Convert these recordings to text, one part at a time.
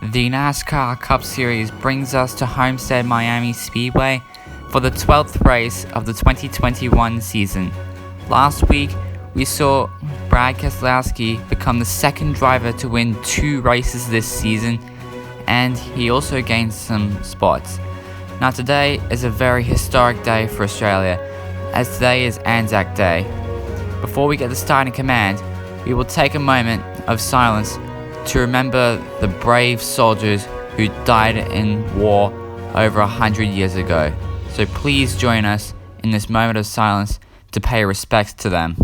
The NASCAR Cup Series brings us to Homestead-Miami Speedway for the 12th race of the 2021 season. Last week, we saw Brad Keselowski become the second driver to win 2 races this season, and he also gained some spots. Now today is a very historic day for Australia, as today is ANZAC Day. Before we get the starting command, we will take a moment of silence to remember the brave soldiers who died in war over 100 years ago. So please join us in this moment of silence to pay respects to them.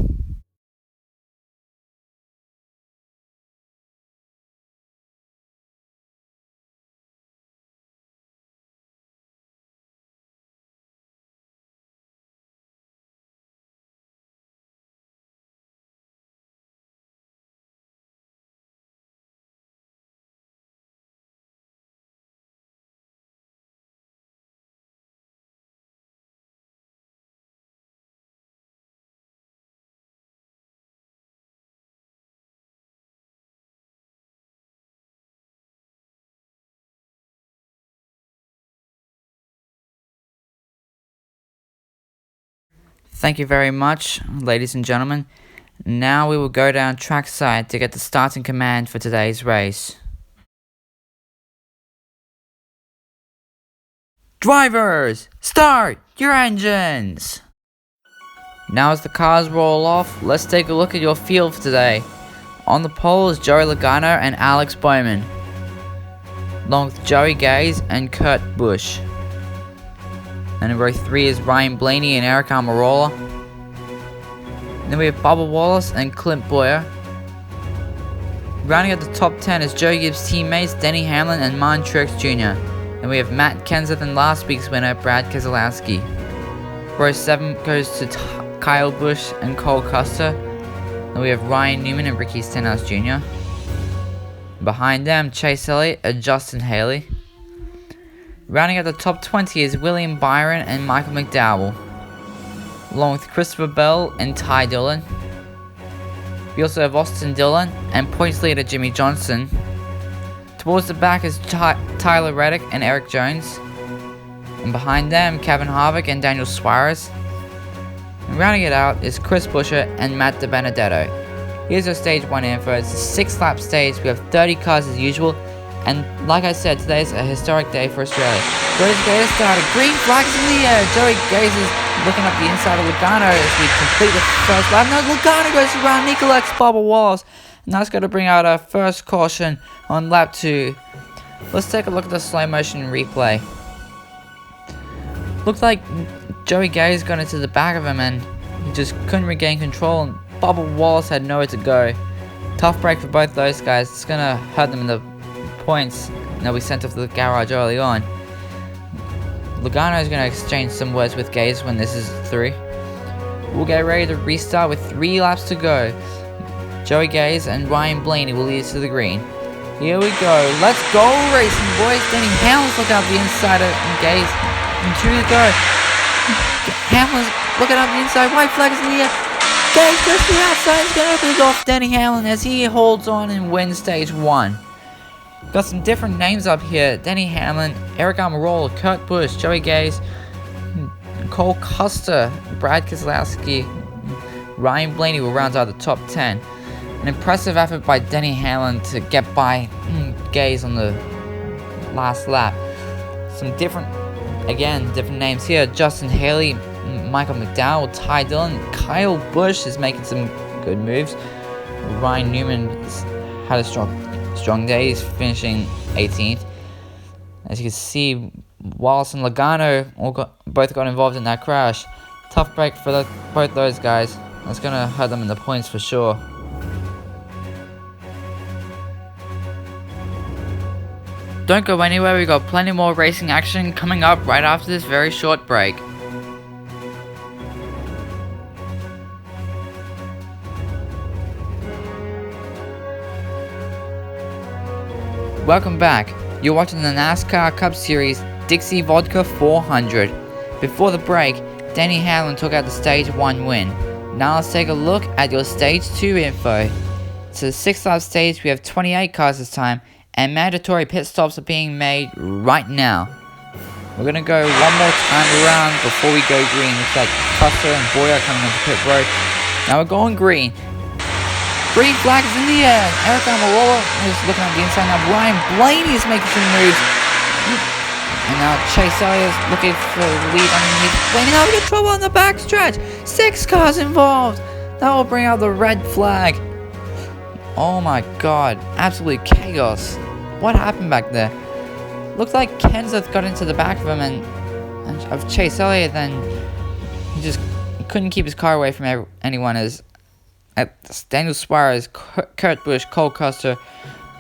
Thank you very much, ladies and gentlemen. Now we will go down trackside to get the starting command for today's race. Drivers, start your engines! Now as the cars roll off, let's take a look at your field for today. On the pole is Joey Logano and Alex Bowman, along with Joey Gaze and Kurt Busch. And in row 3 is Ryan Blaney and Eric Almirola. Then we have Bubba Wallace and Clint Boyer. Rounding out the top 10 is Joe Gibbs' teammates Denny Hamlin and Martin Truex Jr. And we have Matt Kenseth and last week's winner Brad Keselowski. Row 7 goes to Kyle Busch and Cole Custer. And we have Ryan Newman and Ricky Stenhouse Jr. Behind them, Chase Elliott and Justin Haley. Rounding out the top 20 is William Byron and Michael McDowell, along with Christopher Bell and Ty Dillon. We also have Austin Dillon and points leader Jimmy Johnson. Towards the back is Tyler Reddick and Eric Jones. And behind them, Kevin Harvick and Daniel Suarez. And rounding it out is Chris Buescher and Matt DiBenedetto. Here's our stage 1 info. It's a 6-lap stage. We have 30 cars as usual. And like I said, today's a historic day for Australia. Joey's Gaze started. Green flags in the air. Joey Gaze is looking up the inside of Logano as we complete the first lap. No, Logano goes around Nicolex Bubba Wallace. And that's going to bring out our first caution on lap 2. Let's take a look at the slow motion replay. Looked like Joey Gaze got into the back of him and he just couldn't regain control. And Bubba Wallace had nowhere to go. Tough break for both those guys. It's going to hurt them in the points. They'll be sent off to the garage early on. Logano is going to exchange some words with Gaze when this is through. We'll get ready to restart with 3 laps to go. Joey Gaze and Ryan Blaney will lead us to the green. Here we go. Let's go racing, boys. Denny Hamlin's looking up the inside of Gaze. And 2 to go. Hamlin's looking up the inside. White flag is in the air. Gaze goes to the outside. He's going to open it off Denny Hamlin as he holds on and wins stage 1. Got some different names up here. Denny Hamlin, Eric Almirola, Kurt Busch, Joey Gaze, Cole Custer, Brad Keselowski, Ryan Blaney will round out the top 10. An impressive effort by Denny Hamlin to get by Gaze on the last lap. Some different names here. Justin Haley, Michael McDowell, Ty Dillon, Kyle Busch is making some good moves. Ryan Newman had a strong day. He's finishing 18th. As you can see, Wallace and Logano both got involved in that crash. Tough break for both those guys. That's going to hurt them in the points for sure. Don't go anywhere, we've got plenty more racing action coming up right after this very short break. Welcome back. You're watching the NASCAR Cup Series Dixie Vodka 400. Before the break, Denny Hamlin took out the stage 1 win. Now let's take a look at your stage 2 info. It's a 6-lap stage. We have 28 cars this time, and mandatory pit stops are being made right now. We're gonna go one more time around before we go green. Looks like Custer and Boyer are coming onto pit road. Now we're going green. Green flag is in the air. Eric Almirola is looking at the inside. Now Ryan Blaney is making some moves. And now Chase Elliott is looking for the lead underneath Blaney. Now we get trouble on the backstretch. 6 cars involved. That will bring out the red flag. Oh my god. Absolute chaos. What happened back there? Looked like Kenseth got into the back of him and of Chase Elliott, then he just couldn't keep his car away from anyone as Daniel Suarez, Kurt Busch, Cole Custer,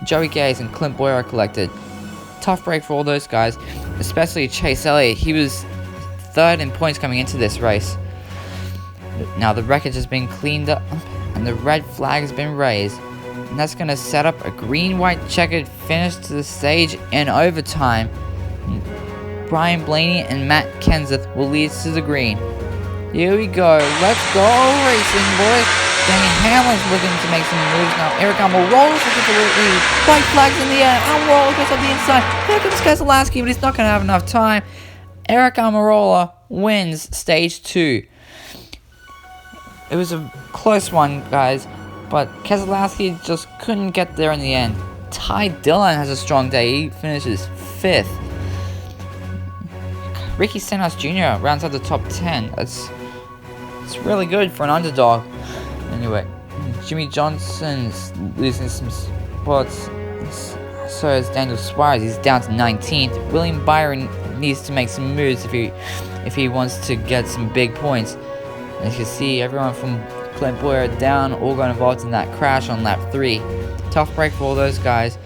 Joey Gaze, and Clint Boyer are collected. Tough break for all those guys, especially Chase Elliott. He was 3rd in points coming into this race. Now the wreckage has been cleaned up and the red flag has been raised. And that's going to set up a green-white checkered finish to the stage in overtime. Brian Blaney and Matt Kenseth will lead us to the green. Here we go. Let's go racing, boys. Danny Hamlin's looking to make some moves now. Eric Almirola's looking for the lead. White flags in the air. Almirola goes on the inside. Here comes Keselowski, but he's not going to have enough time. Eric Almirola wins stage 2. It was a close one, guys. But Keselowski just couldn't get there in the end. Ty Dillon has a strong day. He finishes 5th. Ricky Stenhouse Jr. rounds out the top 10. It's really good for an underdog. Anyway, Jimmy Johnson's losing some spots. So is Daniel Suarez. He's down to 19th. William Byron needs to make some moves if he wants to get some big points. As you can see, everyone from Clint Boyer down, all got involved in that crash on lap 3. Tough break for all those guys.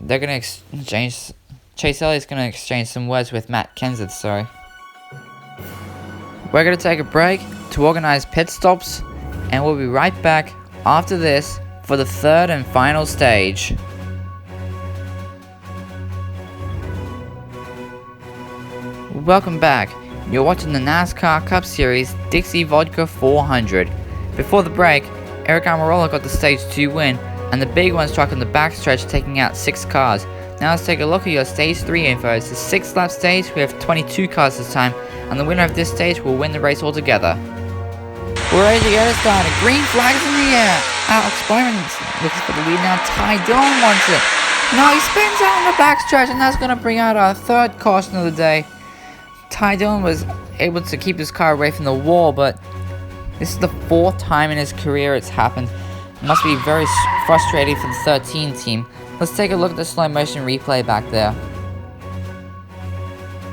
They're going to exchange... Chase Elliott's going to exchange some words with Matt Kenseth, sorry. We're going to take a break to organize pit stops, and we'll be right back after this for the 3rd and final stage. Welcome back. You're watching the NASCAR Cup Series Dixie Vodka 400. Before the break, Eric Almirola got the stage 2 win, and the big one struck on the backstretch, taking out 6 cars. Now let's take a look at your stage 3 info. It's a 6-lap stage. We have 22 cars this time, and the winner of this stage will win the race altogether. We're ready to get it started. Green flags in the air. Alex Bowman looking for the lead now. Ty Dillon wants it. Now he spins out on the backstretch, and that's going to bring out our 3rd caution of the day. Ty Dillon was able to keep his car away from the wall, but this is the 4th time in his career it's happened. It must be very frustrating for the 13 team. Let's take a look at the slow motion replay back there.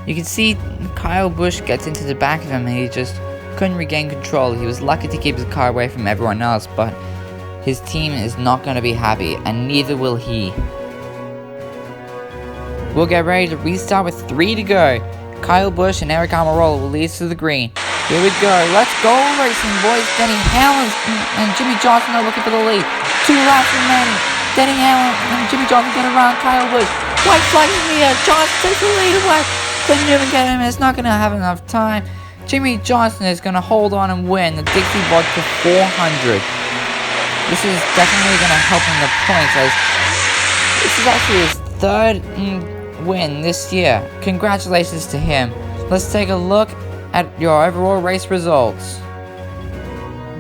You can see Kyle Busch gets into the back of him and he just couldn't regain control. He was lucky to keep his car away from everyone else, but his team is not going to be happy, and neither will he. We'll get ready to restart with 3 to go. Kyle Busch and Eric Almirola will lead us to the green. Here we go. Let's go racing, boys. Denny Hamlin and Jimmy Johnson are looking for the lead. 2 laps remaining. Denny Hamlin and Jimmy Johnson get around Kyle Busch. White flag in the air. Johnson takes the lead away. Couldn't even get him. It's not going to have enough time. Jimmy Johnson is going to hold on and win the Dixie Vodka 400. This is definitely going to help him the points, as this is actually his 3rd win this year. Congratulations to him. Let's take a look at your overall race results.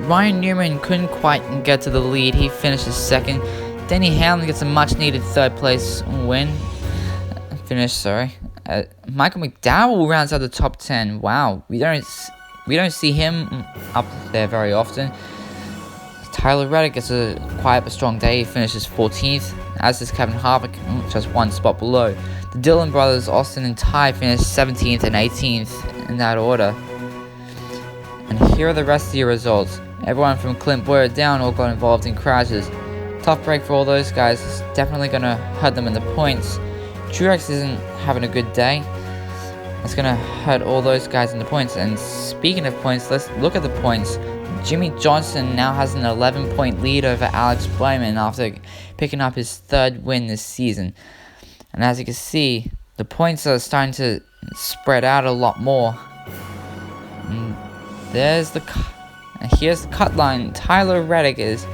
Ryan Newman couldn't quite get to the lead. He finishes 2nd. Denny Hamlin gets a much needed 3rd place finish. Michael McDowell rounds out the top 10. Wow, we don't see him up there very often. Tyler Reddick gets a quiet but strong day. He finishes 14th, as does Kevin Harvick, just 1 spot below. The Dillon brothers, Austin and Ty, finished 17th and 18th in that order. And here are the rest of your results. Everyone from Clint Boyer down all got involved in crashes. Tough break for all those guys. It's definitely going to hurt them in the points. Truex isn't having a good day. It's going to hurt all those guys in the points. And speaking of points, let's look at the points. Jimmy Johnson now has an 11-point lead over Alex Bowman after picking up his 3rd win this season. And as you can see, the points are starting to spread out a lot more. And here's the cut line. Tyler Reddick is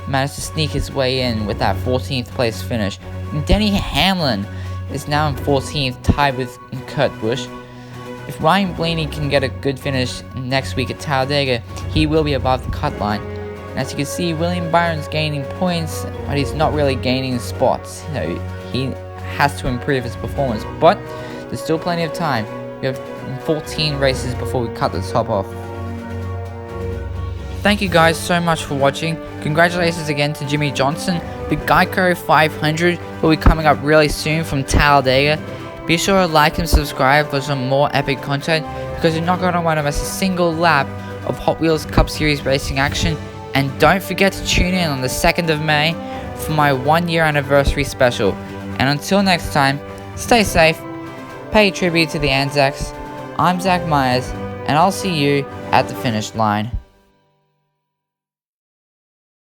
managed to sneak his way in with that 14th place finish. And Denny Hamlin is now in 14th, tied with Kurt Busch. If Ryan Blaney can get a good finish next week at Talladega, he will be above the cut line. And as you can see, William Byron's gaining points, but he's not really gaining spots. He has to improve his performance, but there's still plenty of time. We have 14 races before we cut the top off. Thank you guys so much for watching. Congratulations again to Jimmy Johnson. The Geico 500 will be coming up really soon from Talladega. Be sure to like and subscribe for some more epic content, because you're not going to want to miss a single lap of Hot Wheels Cup Series racing action. And don't forget to tune in on the 2nd of May for my 1-year anniversary special. And until next time, stay safe, pay tribute to the ANZACs. I'm Zach Myers, and I'll see you at the finish line.